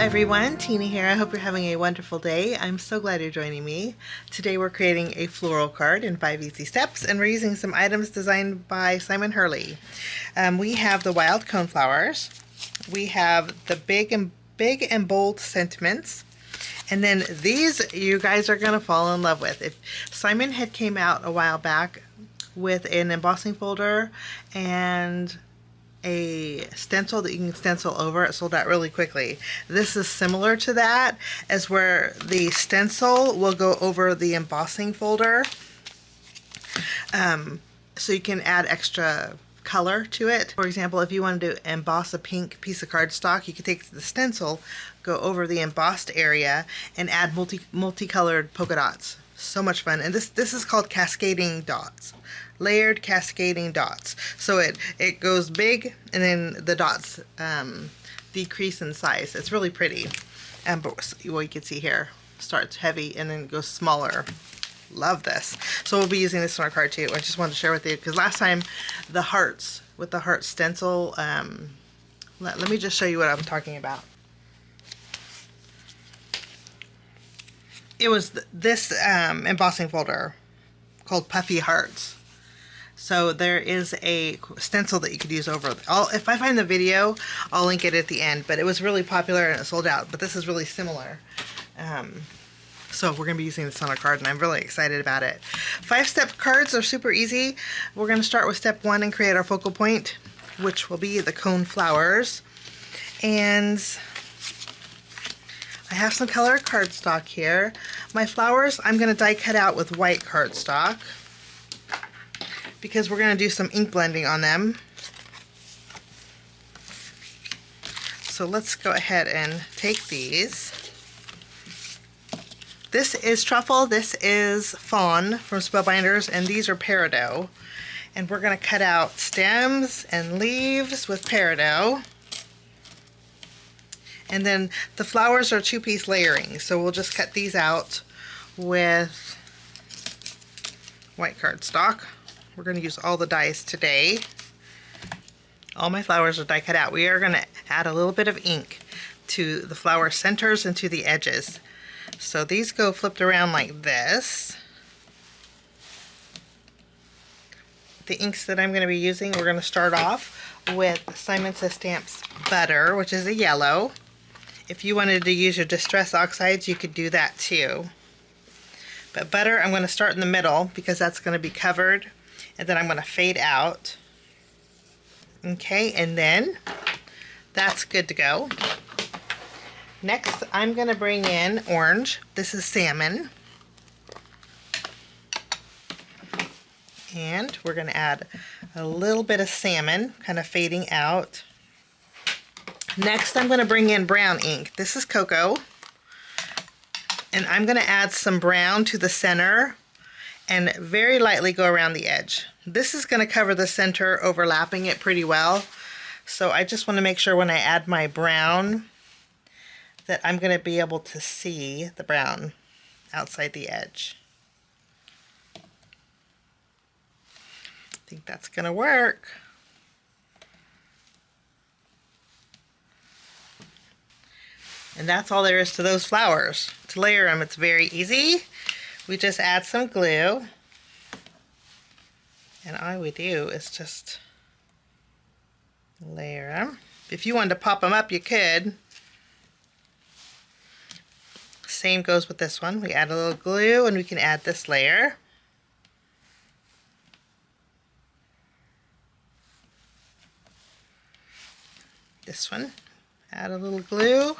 everyone, Tina here. I hope you're having a wonderful day. I'm so glad you're joining me. Today we're creating a floral card in 5 easy steps, and we're using some items designed by Simon Hurley. We have the Wild Coneflowers, we have the big and bold sentiments, and then these you guys are going to fall in love with. If Simon had came out a while back with an embossing folder and a stencil that you can stencil over. It sold out really quickly. This is similar to that, as where the stencil will go over the embossing folder, so you can add extra color to it. For example, if you wanted to emboss a pink piece of cardstock, you could take the stencil, go over the embossed area, and add multicolored polka dots. So much fun. And this is called cascading dots. Layered cascading dots. So it goes big and then the dots decrease in size. It's really pretty. But what you can see here, starts heavy and then goes smaller. Love this. So we'll be using this on our card too. I just wanted to share with you because last time the hearts with the heart stencil, let me just show you what I'm talking about. It was this embossing folder called Puffy Hearts. So there is a stencil that you could use over. If I find the video, I'll link it at the end. But it was really popular and it sold out. But this is really similar. So we're going to be using this on our card, and I'm really excited about it. 5-step cards are super easy. We're going to start with step 1 and create our focal point, which will be the coneflowers. And I have some colored cardstock here. My flowers I'm going to die cut out with white cardstock, because we're going to do some ink blending on them. So let's go ahead and take these. This is truffle, this is fawn from Spellbinders, and these are peridot. And we're going to cut out stems and leaves with peridot. And then the flowers are 2-piece layering, so we'll just cut these out with white cardstock. We're going to use all the dies today. All my flowers are die cut out. We are going to add a little bit of ink to the flower centers and to the edges. So these go flipped around like this. The inks that I'm going to be using, we're going to start off with Simon Says Stamps Butter, which is a yellow. If you wanted to use your Distress Oxides, you could do that too. But butter, I'm going to start in the middle because that's going to be covered. And then I'm going to fade out. Okay, and then that's good to go. Next, I'm going to bring in orange. This is salmon. And we're going to add a little bit of salmon, kind of fading out. Next, I'm going to bring in brown ink. This is cocoa. And I'm going to add some brown to the center and very lightly go around the edge. This is going to cover the center, overlapping it pretty well. So I just want to make sure when I add my brown that I'm going to be able to see the brown outside the edge. I think that's going to work. And that's all there is to those flowers. To layer them, it's very easy. We just add some glue. And all we do is just layer them. If you wanted to pop them up, you could. Same goes with this one. We add a little glue and we can add this layer. This one, add a little glue.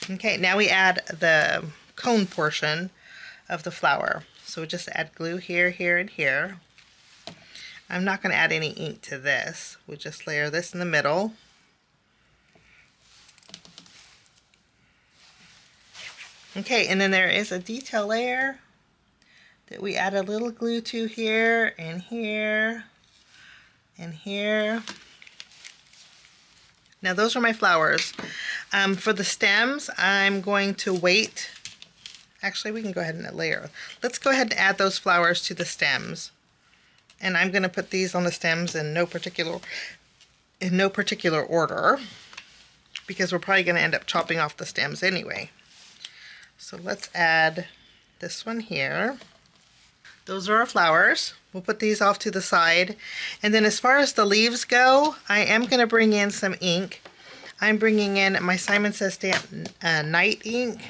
Okay, now we add the cone portion of the flower. So we just add glue here, here, and here. I'm not going to add any ink to this. We just layer this in the middle. Okay, and then there is a detail layer that we add a little glue to here, and here, and here. Now those are my flowers. For the stems, I'm going to wait. Actually, we can go ahead and layer. Let's go ahead and add those flowers to the stems. And I'm going to put these on the stems in no particular order, because we're probably going to end up chopping off the stems anyway. So let's add this one here. Those are our flowers. We'll put these off to the side. And then as far as the leaves go, I am going to bring in some ink. I'm bringing in my Simon Says Stamp Night ink.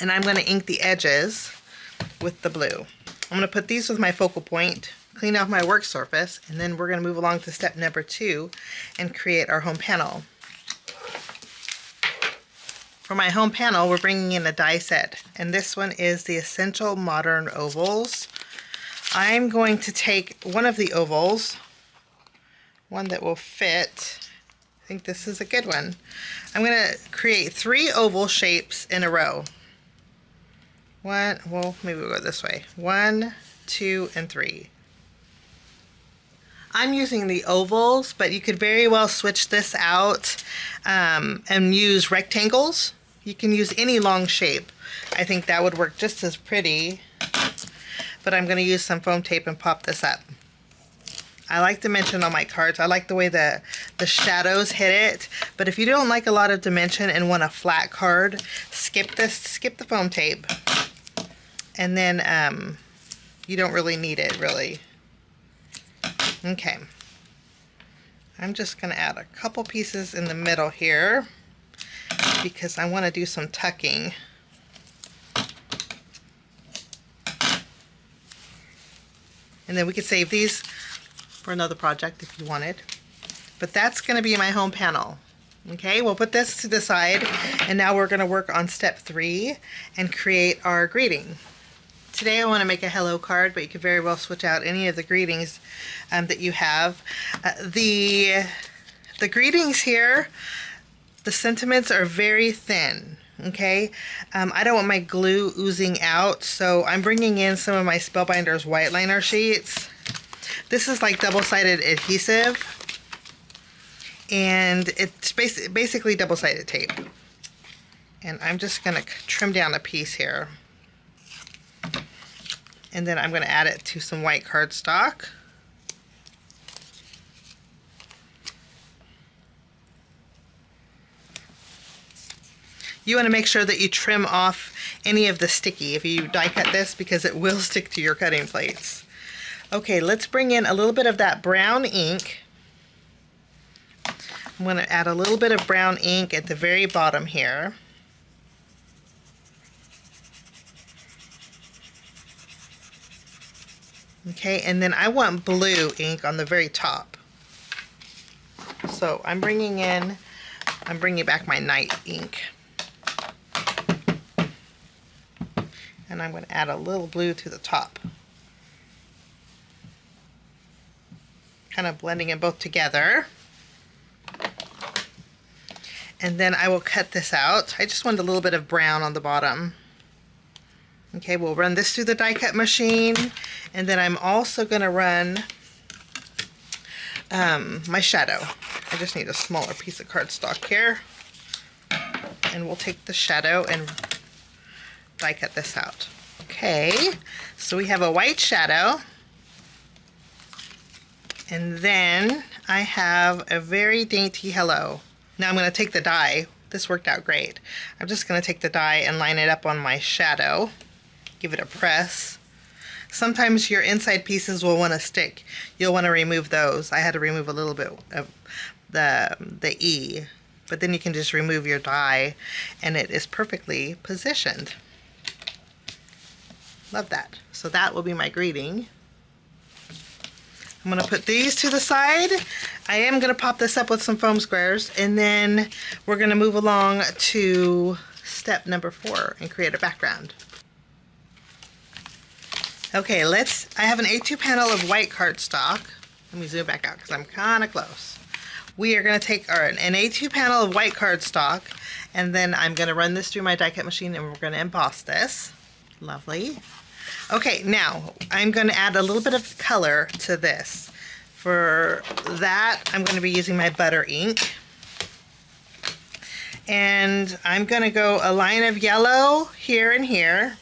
And I'm going to ink the edges with the blue. I'm going to put these with my focal point, clean off my work surface, and then we're going to move along to step number 2 and create our home panel. For my home panel, we're bringing in a die set, and this one is the Essential Modern Ovals. I'm going to take one of the ovals, one that will fit. I think this is a good one. I'm going to create 3 oval shapes in a row. Well, maybe we'll go this way. 1, 2, and 3. I'm using the ovals, but you could very well switch this out and use rectangles. You can use any long shape. I think that would work just as pretty, but I'm going to use some foam tape and pop this up. I like dimension on my cards. I like the way the shadows hit it, but if you don't like a lot of dimension and want a flat card, skip the foam tape, and then you don't really need it, really. Okay, I'm just going to add a couple pieces in the middle here because I want to do some tucking. And then we could save these for another project if you wanted. But that's going to be my home panel. Okay, we'll put this to the side, and now we're going to work on step 3 and create our greeting. Today I want to make a hello card, but you could very well switch out any of the greetings that you have. The greetings here, the sentiments are very thin. Okay, I don't want my glue oozing out, so I'm bringing in some of my Spellbinders white liner sheets. This is like double-sided adhesive, and it's basically double-sided tape. And I'm just going to trim down a piece here. And then I'm going to add it to some white cardstock. You want to make sure that you trim off any of the sticky if you die cut this, because it will stick to your cutting plates. Okay, let's bring in a little bit of that brown ink. I'm going to add a little bit of brown ink at the very bottom here. Okay, and then I want blue ink on the very top. So I'm bringing back my night ink. And I'm going to add a little blue to the top. Kind of blending them both together. And then I will cut this out. I just want a little bit of brown on the bottom. Okay, we'll run this through the die cut machine, and then I'm also going to run my shadow. I just need a smaller piece of cardstock here, and we'll take the shadow and die cut this out. Okay, so we have a white shadow, and then I have a very dainty hello. Now I'm going to take the die. This worked out great. I'm just going to take the die and line it up on my shadow. Give it a press. Sometimes your inside pieces will want to stick. You'll want to remove those. I had to remove a little bit of the E, but then you can just remove your die and it is perfectly positioned. Love that. So that will be my greeting. I'm going to put these to the side. I am going to pop this up with some foam squares, and then we're going to move along to step number 4 and create a background. Okay, I have an A2 panel of white cardstock. Let me zoom back out because I'm kind of close. We are going to take an A2 panel of white cardstock, and then I'm going to run this through my die cut machine, and we're going to emboss this. Lovely. Okay, now I'm going to add a little bit of color to this. For that, I'm going to be using my butter ink. And I'm going to go a line of yellow here and here.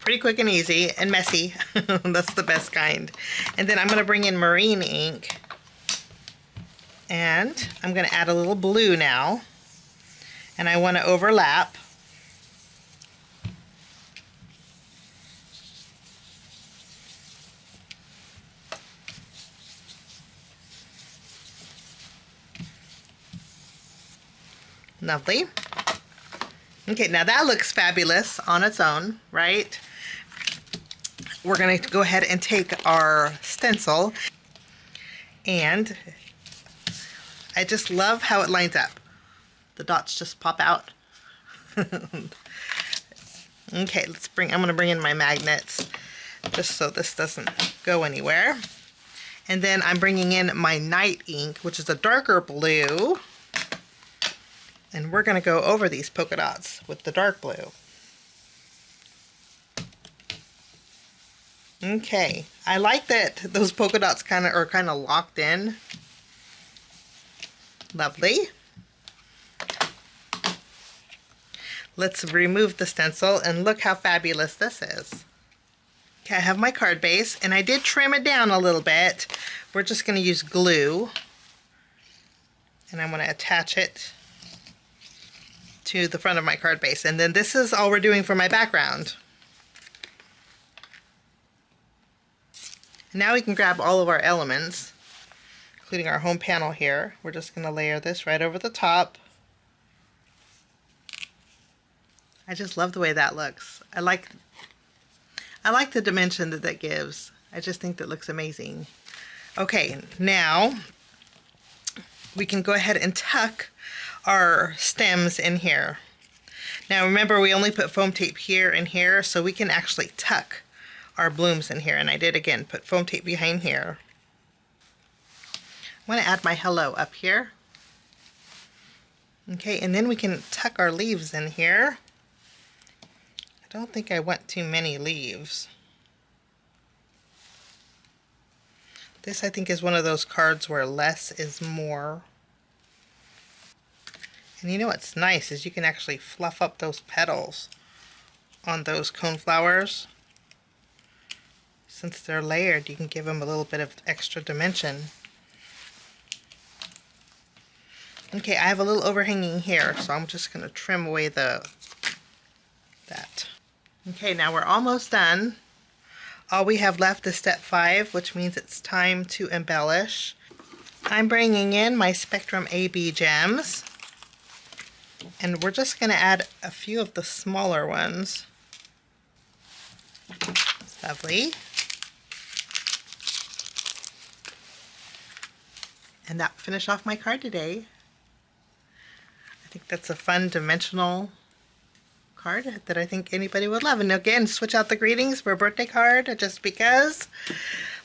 Pretty quick and easy and messy. That's the best kind. And then I'm going to bring in marine ink. And I'm going to add a little blue now. And I want to overlap. Lovely. Okay, now that looks fabulous on its own, right? We're going to go ahead and take our stencil, and I just love how it lines up. The dots just pop out. Okay, I'm going to bring in my magnets just so this doesn't go anywhere. And then I'm bringing in my night ink, which is a darker blue. And we're going to go over these polka dots with the dark blue. Okay, I like that those polka dots are kind of locked in. Lovely. Let's remove the stencil and look how fabulous this is. Okay, I have my card base and I did trim it down a little bit. We're just going to use glue. And I'm going to attach it to the front of my card base. And then this is all we're doing for my background. Now we can grab all of our elements, including our home panel here. We're just going to layer this right over the top. I just love the way that looks. I like the dimension that that gives. I just think that looks amazing. Okay, now we can go ahead and tuck our stems in here. Now remember, we only put foam tape here and here, so we can actually tuck our blooms in here. And I did again put foam tape behind here. I want to add my hello up here. Okay, and then we can tuck our leaves in here. I don't think I want too many leaves. This, I think, is one of those cards where less is more. And you know what's nice is you can actually fluff up those petals on those coneflowers. Since they're layered, you can give them a little bit of extra dimension. Okay, I have a little overhanging here, so I'm just going to trim away that. Okay, now we're almost done. All we have left is step 5, which means it's time to embellish. I'm bringing in my Spectrum AB gems. And we're just going to add a few of the smaller ones. Lovely. And that finished off my card today. I think that's a fun dimensional card that I think anybody would love. And again, switch out the greetings for a birthday card just because.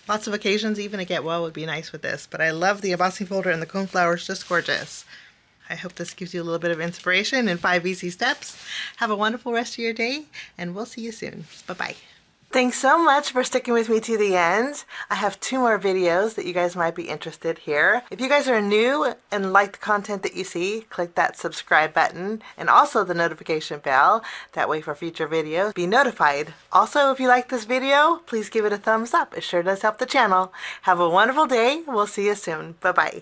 Lots of occasions even to get well would be nice with this. But I love the embossing folder and the coneflowers, just gorgeous. I hope this gives you a little bit of inspiration in 5 easy steps. Have a wonderful rest of your day, and we'll see you soon. Bye-bye. Thanks so much for sticking with me to the end. I have 2 more videos that you guys might be interested here. If you guys are new and like the content that you see, click that subscribe button and also the notification bell. That way for future videos, be notified. Also, if you like this video, please give it a thumbs up. It sure does help the channel. Have a wonderful day. We'll see you soon. Bye-bye.